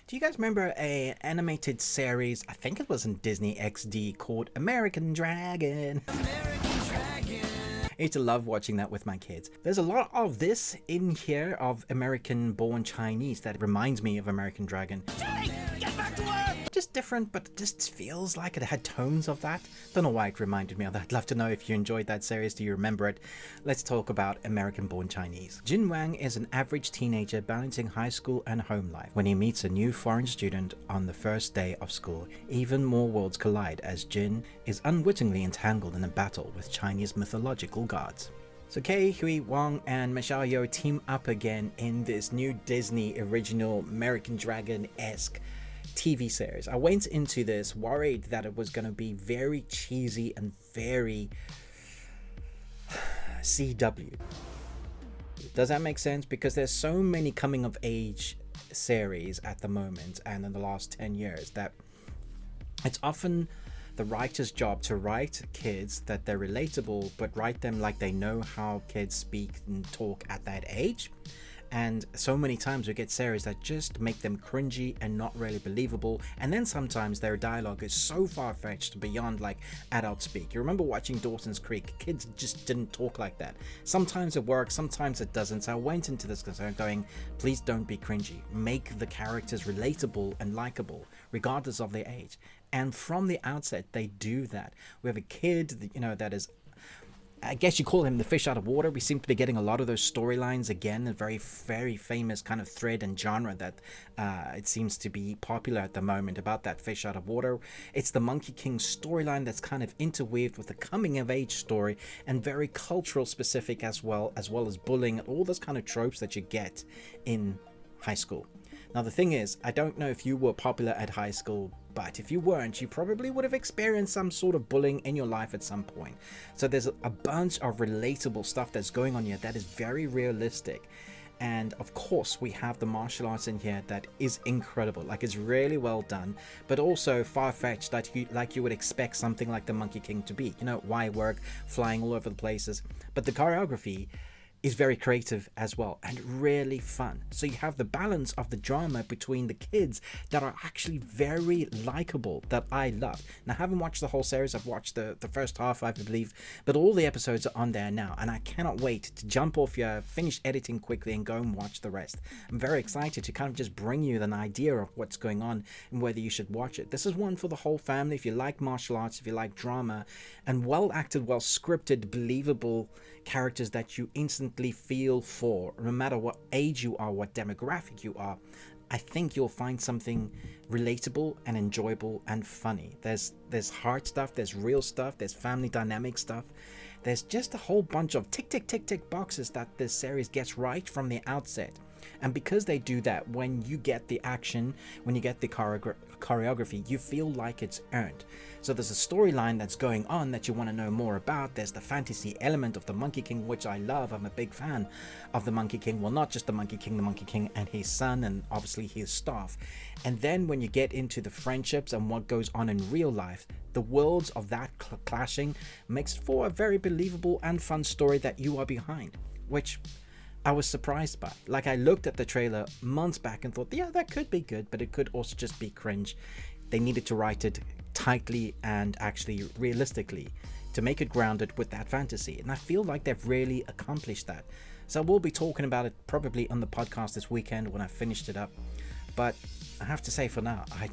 Do you guys remember a animated series, I think it was in Disney XD, called American Dragon? I used to love watching that with my kids. There's a lot of this in here of American-born Chinese that reminds me of American Dragon. Jay, get back to work! Just different, but it just feels like it had tones of that. Don't know why it reminded me of that. I'd love to know if you enjoyed that series. Do you remember it? Let's talk about American-born Chinese. Jin Wang is an average teenager balancing high school and home life. When he meets a new foreign student on the first day of school, even more worlds collide as Jin is unwittingly entangled in a battle with Chinese mythological gods. So Kei Hui Wang and Michelle Yeoh team up again in this new Disney original American Dragon-esque TV series. I went into this worried that it was going to be very cheesy and very CW. Does that make sense? Because there's so many coming of age series at the moment and in the last 10 years that it's often the writer's job to write kids that they're relatable, but write them like they know how kids speak and talk at that age. And so many times we get series that just make them cringy and not really believable, and then sometimes their dialogue is so far-fetched beyond like adult speak. You remember watching Dawson's Creek? Kids just didn't talk like that. Sometimes it works, sometimes it doesn't. So I went into this concern going, please don't be cringy. Make the characters relatable and likable regardless of their age. And from the outset they do that. We have a kid, you know, that is, I guess you call him the fish out of water. We seem to be getting a lot of those storylines again, a very famous kind of thread and genre that it seems to be popular at the moment about that fish out of water. It's the Monkey King storyline that's kind of interweaved with the coming of age story and very cultural specific as well as bullying and all those kind of tropes that you get in high school. Now the thing is, I don't know if you were popular at high school, but if you weren't, you probably would have experienced some sort of bullying in your life at some point. So there's a bunch of relatable stuff that's going on here that is very realistic. And of course we have the martial arts in here that is incredible, like it's really well done, but also far-fetched like you would expect something like the Monkey King to be. You know, wire work, flying all over the places, but the choreography is very creative as well and really fun. So you have the balance of the drama between the kids that are actually very likable that I love. Now I haven't watched the whole series, I've watched the first half I believe, but all the episodes are on there now and I cannot wait to jump off here, finish editing quickly and go and watch the rest. I'm very excited to kind of just bring you an idea of what's going on and whether you should watch it. This is one for the whole family if you like martial arts, if you like drama and well acted, well scripted, believable characters that you instantly feel for, no matter what age you are, what demographic you are. I think you'll find something relatable and enjoyable and funny. There's hard stuff, there's real stuff, there's family dynamic stuff. There's just a whole bunch of tick boxes that this series gets right from the outset. And because they do that, when you get the action, when you get the choreography, you feel like it's earned. So there's a storyline that's going on that you want to know more about. There's the fantasy element of the Monkey King, which I love. I'm a big fan of the Monkey King. Well, not just the Monkey King and his son and obviously his staff. And then when you get into the friendships and what goes on in real life, the worlds of that clashing makes for a very believable and fun story that you are behind, which I was surprised by. Like I looked at the trailer months back and thought, yeah, that could be good, but it could also just be cringe. They needed to write it tightly and actually realistically to make it grounded with that fantasy. And I feel like they've really accomplished that. So we'll be talking about it probably on the podcast this weekend when I finished it up. But I have to say for now, I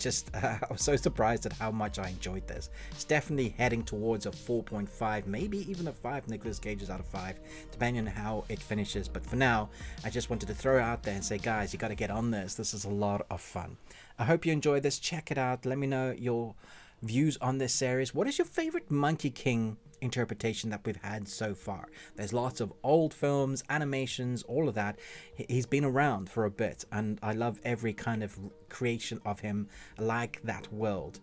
was so surprised at how much I enjoyed this. It's definitely heading towards a 4.5, maybe even a 5 Nicolas Cages out of 5, depending on how it finishes. But for now, I just wanted to throw it out there and say, guys, you got to get on this. This is a lot of fun. I hope you enjoyed this. Check it out. Let me know your views on this series. What is your favorite Monkey King interpretation that we've had so far? There's lots of old films, animations, all of that. He's been around for a bit and I love every kind of creation of him. I like that world,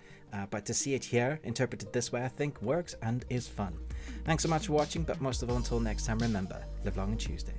but to see it here interpreted this way, I think works and is fun. Thanks so much for watching, but most of all, until next time, remember, live long and Tuesday.